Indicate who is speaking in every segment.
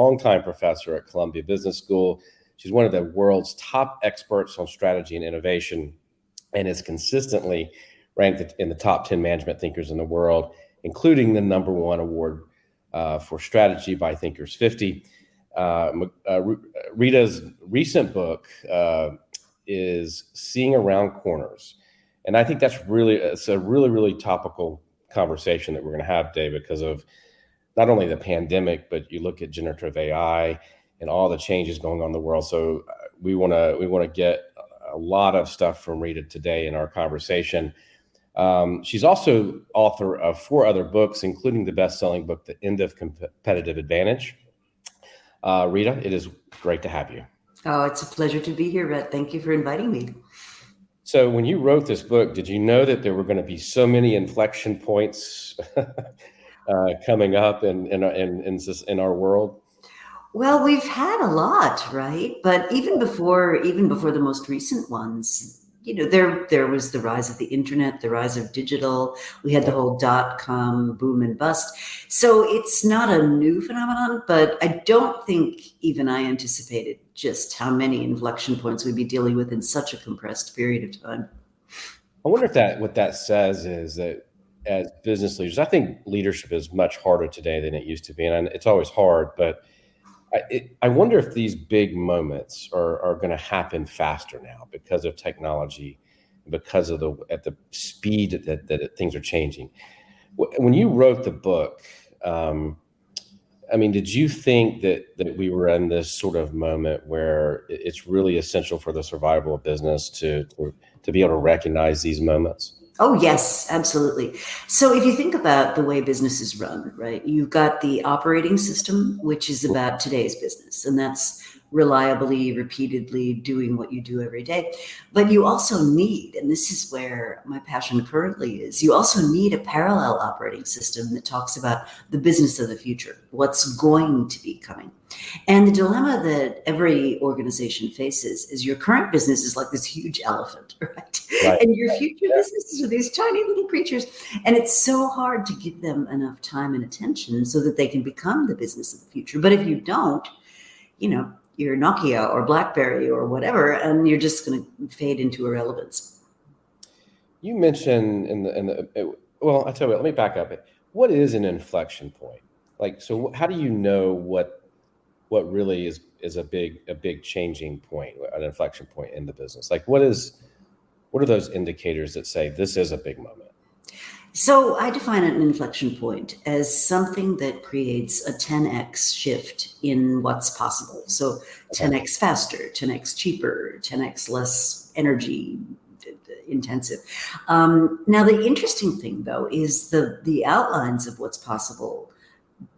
Speaker 1: longtime professor at Columbia Business School. She's one of the world's top experts on strategy and innovation, and is consistently ranked in the top 10 management thinkers in the world, including the #1 award for strategy by Thinkers 50. Rita's recent book is Seeing Around Corners. And I think it's a really topical conversation that we're going to have today because of not only the pandemic, but you look at generative AI and all the changes going on in the world. So we want to get a lot of stuff from Rita today in our conversation. She's also author of 4 other books, including the best-selling book, The End of Competitive Advantage. Rita, it is great to have you.
Speaker 2: Oh, it's a pleasure to be here, Rhett. Thank you for inviting me.
Speaker 1: So when you wrote this book, did you know that there were going to be so many inflection points coming up in our world?
Speaker 2: Well, we've had a lot, right? But even before the most recent ones, there was the rise of the internet, the rise of digital. We had the whole .com boom and bust. So it's not a new phenomenon, but I don't think even I anticipated just how many inflection points we'd be dealing with in such a compressed period of time.
Speaker 1: I wonder if what that says is that as business leaders, I think leadership is much harder today than it used to be. And it's always hard, but I wonder if these big moments are going to happen faster now because of technology, because of at the speed that things are changing. When you wrote the book, did you think that we were in this sort of moment where it's really essential for the survival of business to be able to recognize these moments?
Speaker 2: Oh, yes, absolutely. So if you think about the way businesses run, right, you've got the operating system, which is about today's business, and that's reliably, repeatedly doing what you do every day. But you also need, and this is where my passion currently is, you also need a parallel operating system that talks about the business of the future, what's going to be coming. And the dilemma that every organization faces is your current business is like this huge elephant, right? And your future businesses are these tiny little creatures. And it's so hard to give them enough time and attention so that they can become the business of the future. But if you don't, you're Nokia or BlackBerry or whatever, and you're just going to fade into irrelevance.
Speaker 1: You mentioned well, I tell you what, let me back up. What is an inflection point? So how do you know what really is a big changing point, an inflection point in the business? What are those indicators that say this is a big moment?
Speaker 2: So I define an inflection point as something that creates a 10x shift in what's possible. So 10x faster, 10x cheaper, 10x less energy intensive. Now, the interesting thing, though, is the outlines of what's possible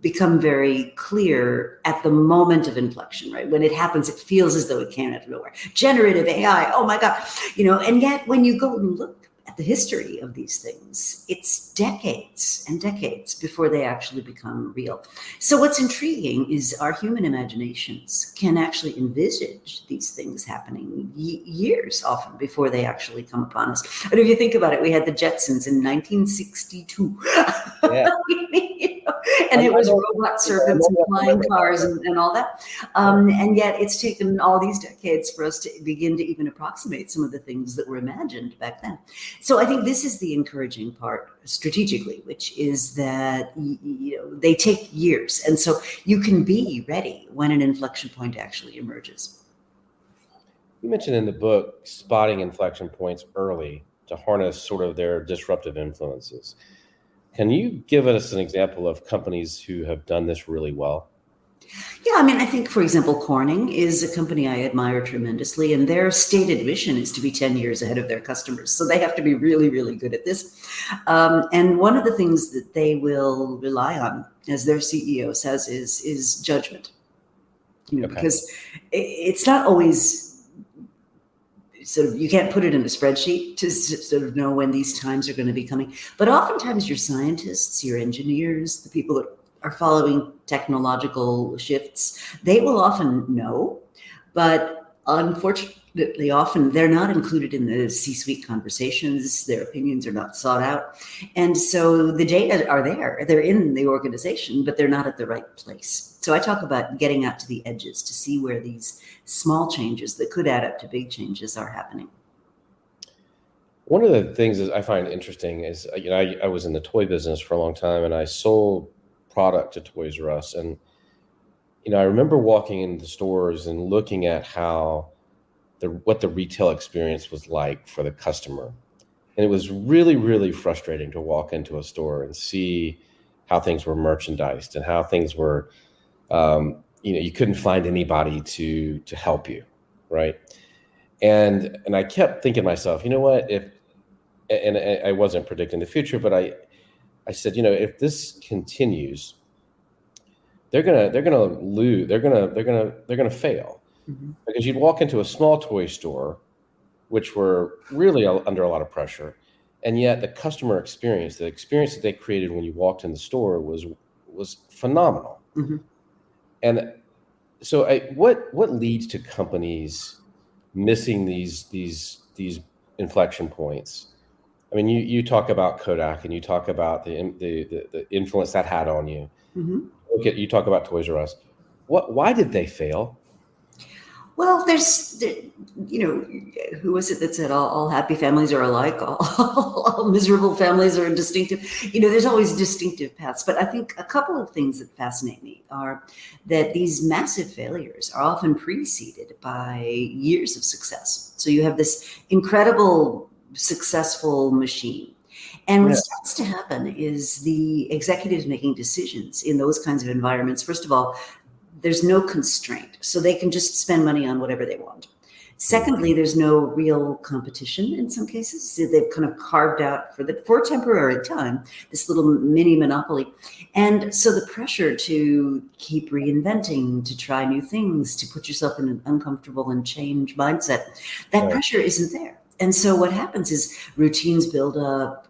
Speaker 2: become very clear at the moment of inflection, right? When it happens, it feels as though it came out of nowhere. Generative AI, oh my God, and yet when you go and look at the history of these things, it's decades and decades before they actually become real. So what's intriguing is our human imaginations can actually envisage these things happening years often before they actually come upon us. And if you think about it, we had the Jetsons in 1962. Yeah. And it was robot servants and flying cars and all that. And yet it's taken all these decades for us to begin to even approximate some of the things that were imagined back then. So I think this is the encouraging part strategically, which is that they take years. And so you can be ready when an inflection point actually emerges.
Speaker 1: You mentioned in the book spotting inflection points early to harness sort of their disruptive influences. Can you give us an example of companies who have done this really well?
Speaker 2: Yeah, I think, for example, Corning is a company I admire tremendously, and their stated mission is to be 10 years ahead of their customers. So they have to be really, really good at this. And one of the things that they will rely on, as their CEO says, is judgment. Because it's not always sort of, you can't put it in a spreadsheet to sort of know when these times are going to be coming. But oftentimes your scientists, your engineers, the people that are following technological shifts, they will often know, but unfortunately, they're not included in the C-suite conversations. Their opinions are not sought out. And so the data are there. They're in the organization, but they're not at the right place. So I talk about getting out to the edges to see where these small changes that could add up to big changes are happening.
Speaker 1: One of the things that I find interesting is, I was in the toy business for a long time, and I sold product to Toys R Us. And, I remember walking into stores and looking at how what the retail experience was like for the customer. And it was really, really frustrating to walk into a store and see how things were merchandised and how things were, you couldn't find anybody to help you, right? And I kept thinking to myself, you know what, and I wasn't predicting the future, but I said, if this continues, they're gonna lose, they're gonna fail.
Speaker 2: Mm-hmm.
Speaker 1: Because you'd walk into a small toy store, which were really under a lot of pressure, and yet the customer experience, the experience that they created when you walked in the store was phenomenal.
Speaker 2: Mm-hmm.
Speaker 1: And so, what leads to companies missing these inflection points? I mean, you talk about Kodak, and you talk about the influence that had on you.
Speaker 2: Mm-hmm.
Speaker 1: You talk about Toys R Us. Why did they fail?
Speaker 2: Well, who was it that said all happy families are alike, all miserable families are distinctive? There's always distinctive paths. But I think a couple of things that fascinate me are that these massive failures are often preceded by years of success. So you have this incredible, successful machine. And what starts to happen is the executives making decisions in those kinds of environments. First of all, there's no constraint, so they can just spend money on whatever they want. Secondly, there's no real competition in some cases. So they've kind of carved out for a temporary time this little mini monopoly. And so the pressure to keep reinventing, to try new things, to put yourself in an uncomfortable and change mindset, that pressure isn't there. And so what happens is routines build up,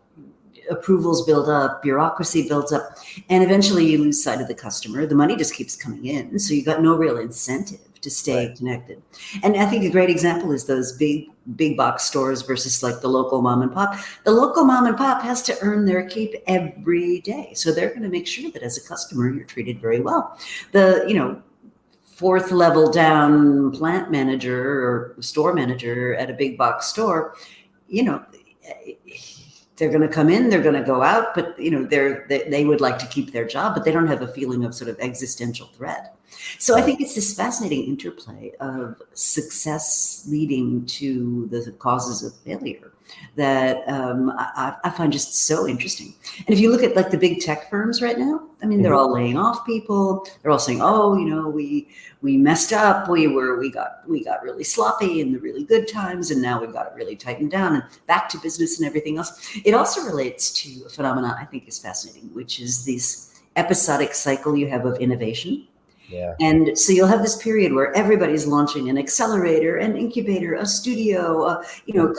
Speaker 2: approvals build up, bureaucracy builds up, and eventually you lose sight of the customer. The money just keeps coming in, so you got no real incentive to stay connected. And I think a great example is those big box stores versus like the local mom and pop. The local mom and pop has to earn their keep every day, so they're going to make sure that as a customer you're treated very well. The fourth level down plant manager or store manager at a big box store, they're going to come in, they're going to go out, but they would like to keep their job, but they don't have a feeling of sort of existential threat. So I think it's this fascinating interplay of success leading to the causes of failure that I find just so interesting. And if you look at like the big tech firms right now, I mean, they're all laying off people. They're all saying, we messed up. We got really sloppy in the really good times, and now we've got it really tightened down and back to business and everything else. It also relates to a phenomenon I think is fascinating, which is this episodic cycle you have of innovation.
Speaker 1: Yeah.
Speaker 2: And so you'll have this period where everybody's launching an accelerator, an incubator, a studio,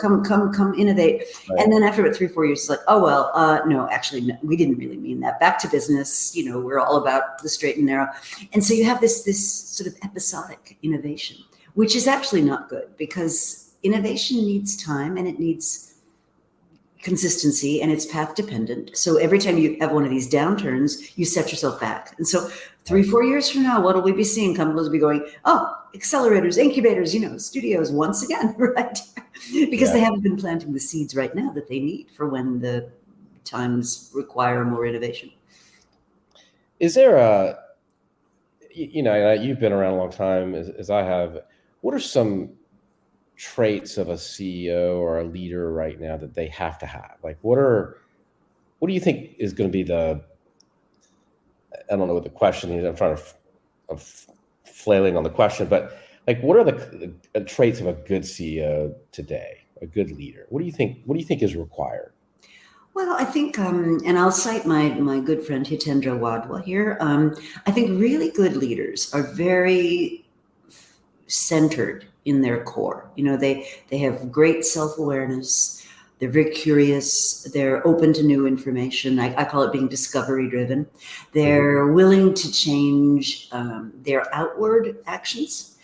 Speaker 2: come innovate. Right. And then after about 3-4 years, it's like, no, actually, we didn't really mean that. Back to business. We're all about the straight and narrow. And so you have this sort of episodic innovation, which is actually not good, because innovation needs time and it needs consistency, and it's path dependent. So every time you have one of these downturns, you set yourself back. And so 3-4 years from now, what will we be seeing? Companies will be going, accelerators, incubators, studios once again, right? Because they haven't been planting the seeds right now that they need for when the times require more innovation.
Speaker 1: Is there you've been around a long time as I have. What are some traits of a CEO or a leader right now that they have to have? Like, what do you think is going to be I don't know what the question is. I'm flailing on the question, but like, what are the traits of a good CEO today, a good leader? What do you think is required?
Speaker 2: Well, I think, and I'll cite my good friend Hitendra Wadhwa here. I think really good leaders are very centered in their core. They have great self-awareness. They're very curious. They're open to new information. I call it being discovery driven. They're willing to change their outward actions,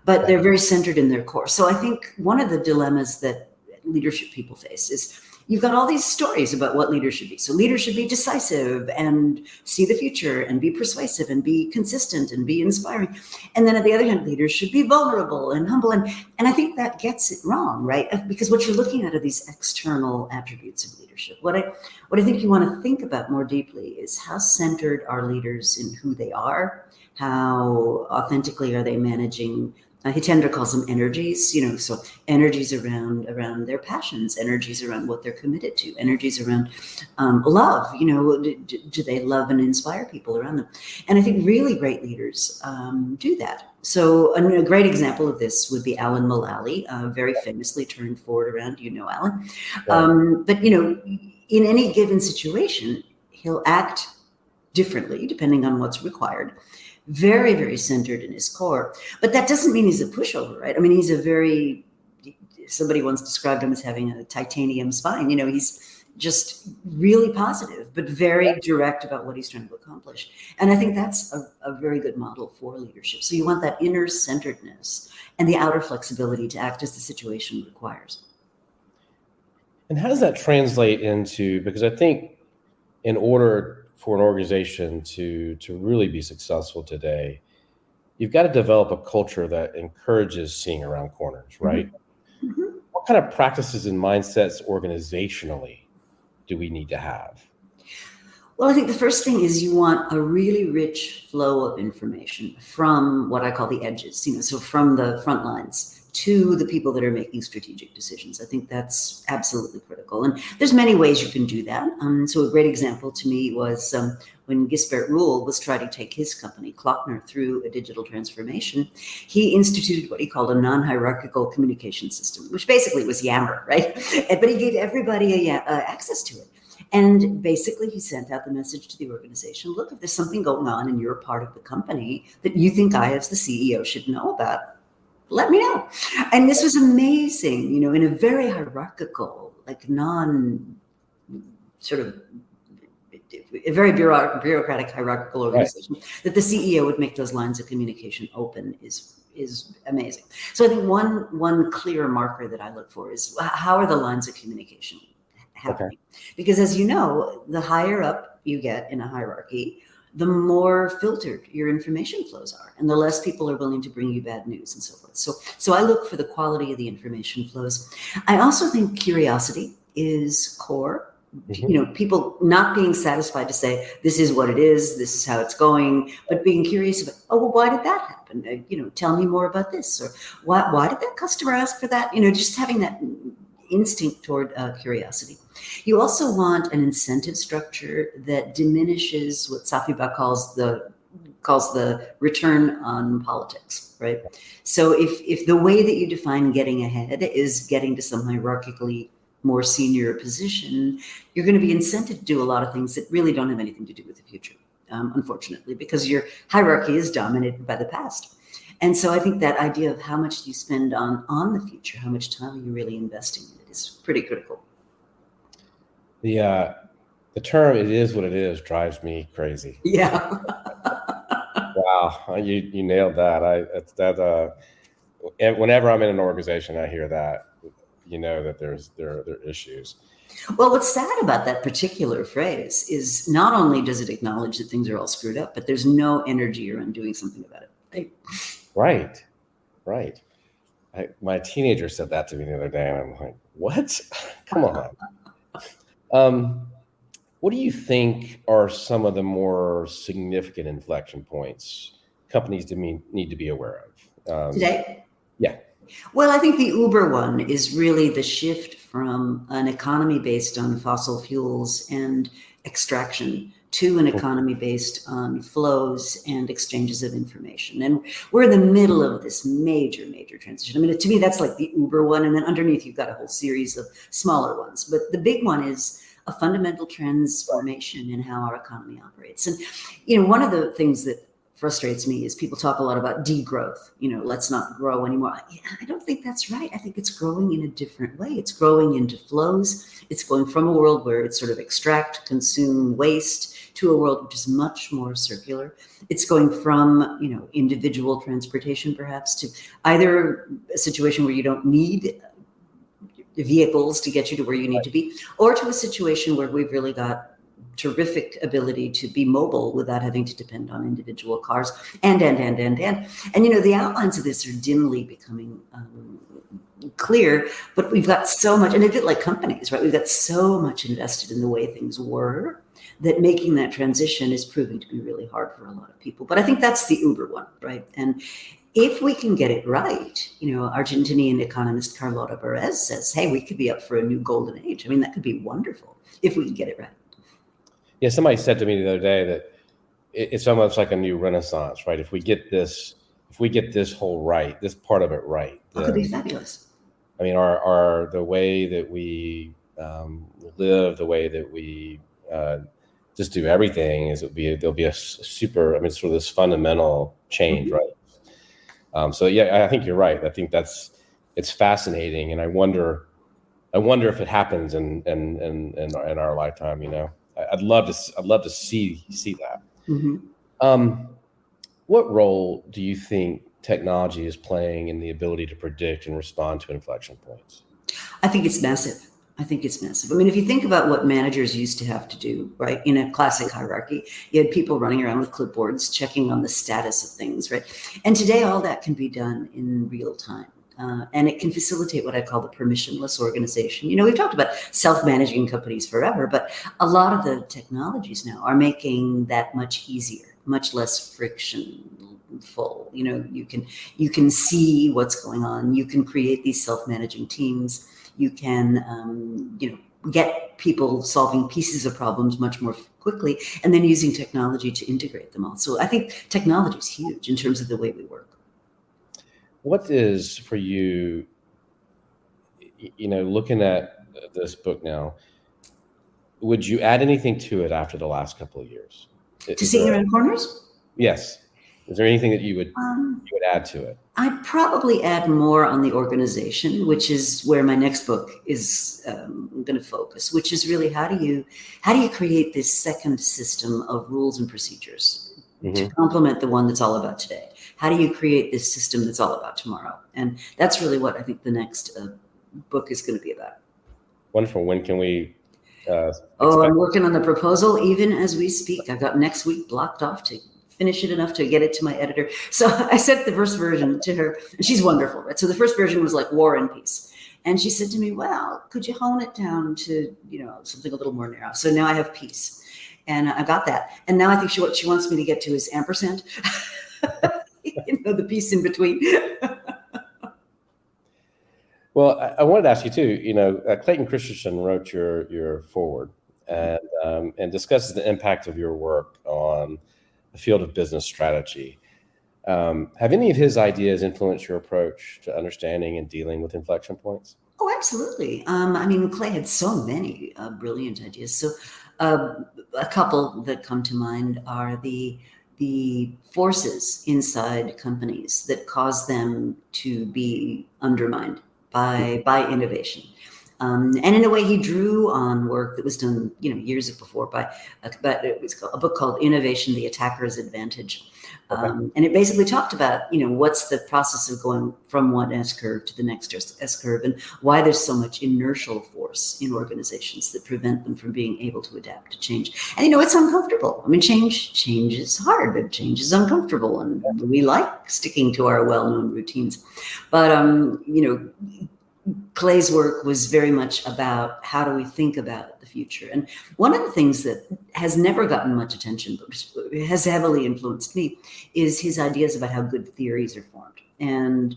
Speaker 2: but they're very centered in their core. So I think one of the dilemmas that leadership people face is you've got all these stories about what leaders should be. So leaders should be decisive and see the future and be persuasive and be consistent and be inspiring. And then at the other hand, leaders should be vulnerable and humble. And I think that gets it wrong, right? Because what you're looking at are these external attributes of leadership. What I think you want to think about more deeply is how centered are leaders in who they are? How authentically are they managing? Hitendra calls them energies, so energies around their passions, energies around what they're committed to, energies around love, do they love and inspire people around them? And I think really great leaders do that. So a great example of this would be Alan Mulally, very famously turned forward around, Alan. But, in any given situation, he'll act differently depending on what's required. Very, very centered in his core. But that doesn't mean he's a pushover, right? I mean, somebody once described him as having a titanium spine. He's just really positive, but very direct about what he's trying to accomplish. And I think that's a very good model for leadership. So you want that inner centeredness and the outer flexibility to act as the situation requires.
Speaker 1: And how does that translate into, because I think in order for an organization to really be successful today, you've got to develop a culture that encourages seeing around corners, right?
Speaker 2: Mm-hmm.
Speaker 1: What kind of practices and mindsets organizationally do we need to have?
Speaker 2: Well, I think the first thing is you want a really rich flow of information from what I call the edges, so from the front lines to the people that are making strategic decisions. I think that's absolutely critical. And there's many ways you can do that. So a great example to me was when Gisbert Ruhl was trying to take his company, Klockner, through a digital transformation. He instituted what he called a non-hierarchical communication system, which basically was Yammer, right? But he gave everybody access to it. And basically, he sent out the message to the organization, look, if there's something going on and you're part of the company that you think I, as the CEO, should know about, let me know. And this was amazing, in a very hierarchical, like a very bureaucratic hierarchical organization, right, that the CEO would make those lines of communication open is amazing. So I think one clear marker that I look for is how are the lines of communication happening? Okay. Because as you know, the higher up you get in a hierarchy, the more filtered your information flows are, and the less people are willing to bring you bad news and so forth. So I look for the quality of the information flows. I also think curiosity is core. Mm-hmm. People not being satisfied to say, this is what it is, this is how it's going, but being curious about, oh, well, why did that happen? Tell me more about this, or why did that customer ask for that? Just having that instinct toward curiosity. You also want an incentive structure that diminishes what Safiba calls the return on politics, right? So if the way that you define getting ahead is getting to some hierarchically more senior position, you're going to be incented to do a lot of things that really don't have anything to do with the future, unfortunately, because your hierarchy is dominated by the past. And so I think that idea of how much do you spend on the future, how much time are you really investing in it, is pretty critical.
Speaker 1: The term "it is what it is" drives me crazy.
Speaker 2: Yeah.
Speaker 1: Wow, you nailed that. Whenever I'm in an organization, I hear that, that there are issues.
Speaker 2: Well, what's sad about that particular phrase is not only does it acknowledge that things are all screwed up, but there's no energy around doing something about it.
Speaker 1: Right. My teenager said that to me the other day, and I'm like, what? Come on. What do you think are some of the more significant inflection points companies need to be aware of
Speaker 2: today?
Speaker 1: Yeah.
Speaker 2: Well, I think the Uber one is really the shift from an economy based on fossil fuels and extraction to an economy based on flows and exchanges of information. And we're in the middle of this major transition. I mean, to me, that's like the Uber one. And then underneath, you've got a whole series of smaller ones. But the big one is a fundamental transformation in how our economy operates. And, one of the things that frustrates me is people talk a lot about degrowth, let's not grow anymore. I don't think that's right. I think it's growing in a different way. It's growing into flows. It's going from a world where it's sort of extract, consume, waste to a world which is much more circular. It's going from, individual transportation perhaps to either a situation where you don't need vehicles to get you to where you need to be, or to a situation where we've really got terrific ability to be mobile without having to depend on individual cars, and the outlines of this are dimly becoming clear, but we've got so much, and a bit like companies, right? We've got so much invested in the way things were that making that transition is proving to be really hard for a lot of people. But I think that's the Uber one, right? And if we can get it right, Argentinian economist Carlota Perez says, hey, we could be up for a new golden age. I mean, that could be wonderful if we can get it right.
Speaker 1: Yeah, somebody said to me the other day that it's almost like a new renaissance, right? If we get this whole right, this part of it right,
Speaker 2: It could be fabulous.
Speaker 1: I mean, our the way that we live, the way that we just do everything there'll be a super, sort of this fundamental change, right? So yeah, I think you're right. I think it's fascinating, and I wonder if it happens in our lifetime. I'd love to see that.
Speaker 2: Mm-hmm.
Speaker 1: What role do you think technology is playing in the ability to predict and respond to inflection points?
Speaker 2: I think it's massive. I mean, if you think about what managers used to have to do, right, in a classic hierarchy, you had people running around with clipboards, checking on the status of things, right? And today, all that can be done in real time. And it can facilitate what I call the permissionless organization. We've talked about self-managing companies forever, but a lot of the technologies now are making that much easier, much less frictionful. You can see what's going on. You can create these self-managing teams. You can, get people solving pieces of problems much more quickly, and then using technology to integrate them all. So I think technology is huge in terms of the way we work.
Speaker 1: What is for you, looking at this book now, would you add anything to it after the last couple of years?
Speaker 2: To see around corners?
Speaker 1: Yes. Is there anything that you would add to it?
Speaker 2: I'd probably add more on the organization, which is where my next book is going to focus, which is really how do you create this second system of rules and procedures to complement the one that's all about today? How do you create this system that's all about tomorrow? And that's really what I think the next book is going to be about.
Speaker 1: Wonderful. When can we
Speaker 2: I'm working on the proposal even as we speak. I've got next week blocked off to finish it enough to get it to my editor. So I sent the first version to her, and she's wonderful, right? So the first version was like War and Peace. And she said to me, well, could you hone it down to, something a little more narrow? So now I have peace, and I got that. And now I think what she wants me to get to is ampersand. The piece in between.
Speaker 1: Well, I wanted to ask you too. Clayton Christensen wrote your foreword and discusses the impact of your work on the field of business strategy. Have any of his ideas influenced your approach to understanding and dealing with inflection points?
Speaker 2: Oh, absolutely. Clay had so many brilliant ideas. So a couple that come to mind are the forces inside companies that cause them to be undermined by innovation. And in a way, he drew on work that was done, years before but it was a book called Innovation: The Attacker's Advantage. And it basically talked about, what's the process of going from one S curve to the next S curve, and why there's so much inertial force in organizations that prevent them from being able to adapt to change. And, it's uncomfortable. Change is hard, but change is uncomfortable, and we like sticking to our well-known routines. But, Clay's work was very much about how do we think about the future. And one of the things that has never gotten much attention, but has heavily influenced me, is his ideas about how good theories are formed. And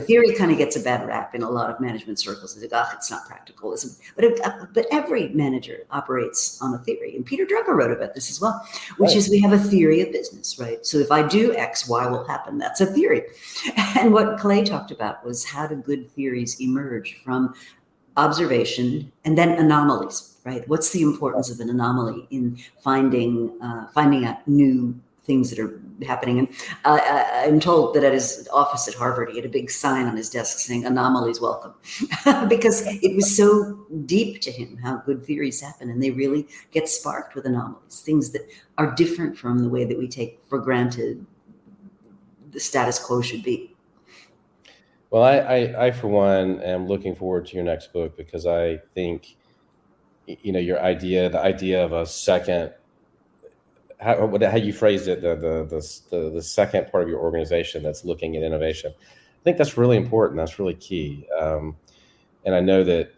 Speaker 2: theory kind of gets a bad rap in a lot of management circles. It's like, it's not practical. But every manager operates on a theory. And Peter Drucker wrote about this as well, which is we have a theory of business, right? So if I do X, Y will happen. That's a theory. And what Clay talked about was how do good theories emerge from observation and then anomalies, right? What's the importance of an anomaly in finding out new things that are happening. And I'm told that at his office at Harvard, he had a big sign on his desk saying "Anomalies welcome," because it was so deep to him how good theories happen, and they really get sparked with anomalies, things that are different from the way that we take for granted the status quo should be.
Speaker 1: Well, I for one am looking forward to your next book, because I think, the idea of a second, how you phrased it, the second part of your organization that's looking at innovation. I think that's really important. That's really key. And I know that,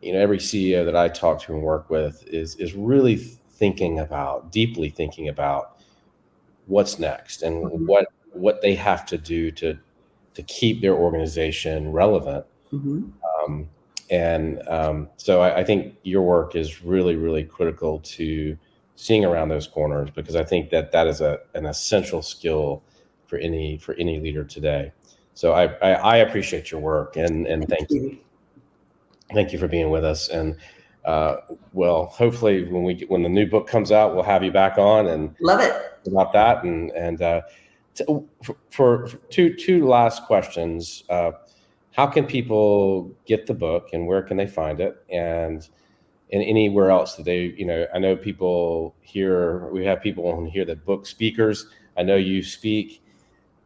Speaker 1: every CEO that I talk to and work with is really deeply thinking about what's next, and
Speaker 2: Mm-hmm.
Speaker 1: what they have to do to keep their organization relevant.
Speaker 2: Mm-hmm.
Speaker 1: So I think your work is really, really critical to seeing around those corners, because I think that is an essential skill for any leader today. So I appreciate your work, and thank you. Thank you for being with us. And well, hopefully when the new book comes out, we'll have you back on and
Speaker 2: Love it.
Speaker 1: about that. And for two last questions. How can people get the book, and where can they find it? And anywhere else that they, I know we have people on here that book speakers. I know you speak.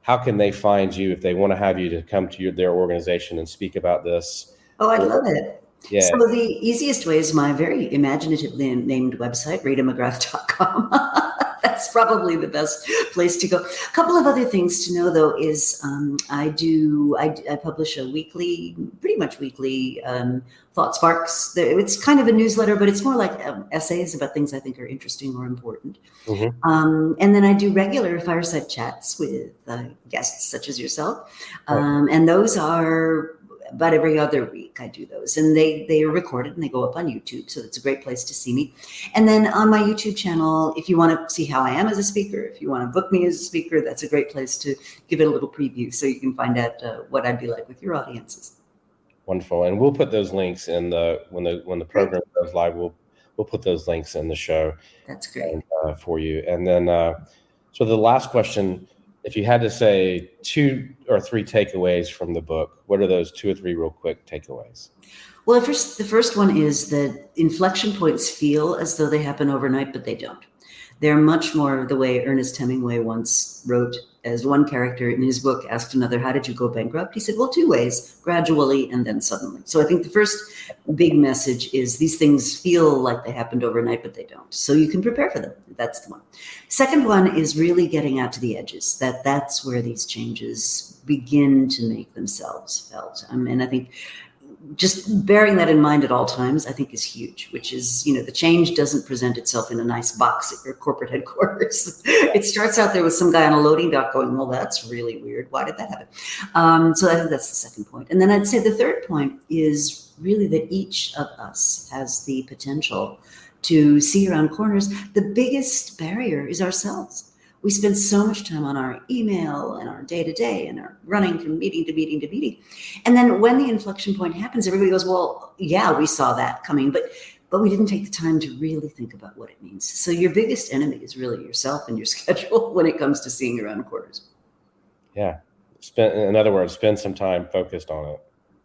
Speaker 1: How can they find you if they want to have you to come to their organization and speak about this?
Speaker 2: Oh, I'd love it.
Speaker 1: Yeah.
Speaker 2: So the easiest way is my very imaginatively named website, ritamcgrath.com. That's probably the best place to go. A couple of other things to know, though, is I publish a pretty much weekly Thought Sparks. It's kind of a newsletter, but it's more like essays about things I think are interesting or important.
Speaker 1: Mm-hmm.
Speaker 2: And then I do regular fireside chats with guests such as yourself. And those are about every other week. I do those, and they are recorded and they go up on YouTube. So it's a great place to see me. And then on my YouTube channel, if you want to see how I am as a speaker, if you want to book me as a speaker, that's a great place to give it a little preview, so you can find out what I'd be like with your audiences.
Speaker 1: Wonderful. And we'll put those links in when the program goes live. We'll put those links in the show.
Speaker 2: That's great.
Speaker 1: For you. And then, so the last question, if you had to say 2 or 3 takeaways from the book, what are those 2 or 3 real quick takeaways?
Speaker 2: Well, the first one is that inflection points feel as though they happen overnight, but they don't. They're much more the way Ernest Hemingway once wrote, as one character in his book asked another, "How did you go bankrupt?" He said, "Well, 2 ways, gradually and then suddenly." So I think the first big message is these things feel like they happened overnight, but they don't. So you can prepare for them. That's the one. Second one is really getting out to the edges. That's where these changes begin to make themselves felt. And I think just bearing that in mind at all times, I think, is huge, which is, the change doesn't present itself in a nice box at your corporate headquarters. It starts out there with some guy on a loading dock going, "Well, that's really weird. Why did that happen?" So I think that's the second point. And then I'd say the third point is really that each of us has the potential to see around corners. The biggest barrier is ourselves. We spend so much time on our email and our day-to-day and our running from meeting to meeting to meeting. And then when the inflection point happens, everybody goes, "Well, yeah, we saw that coming, but we didn't take the time to really think about what it means." So your biggest enemy is really yourself and your schedule when it comes to seeing around corners.
Speaker 1: Yeah. In other words, spend some time focused on it.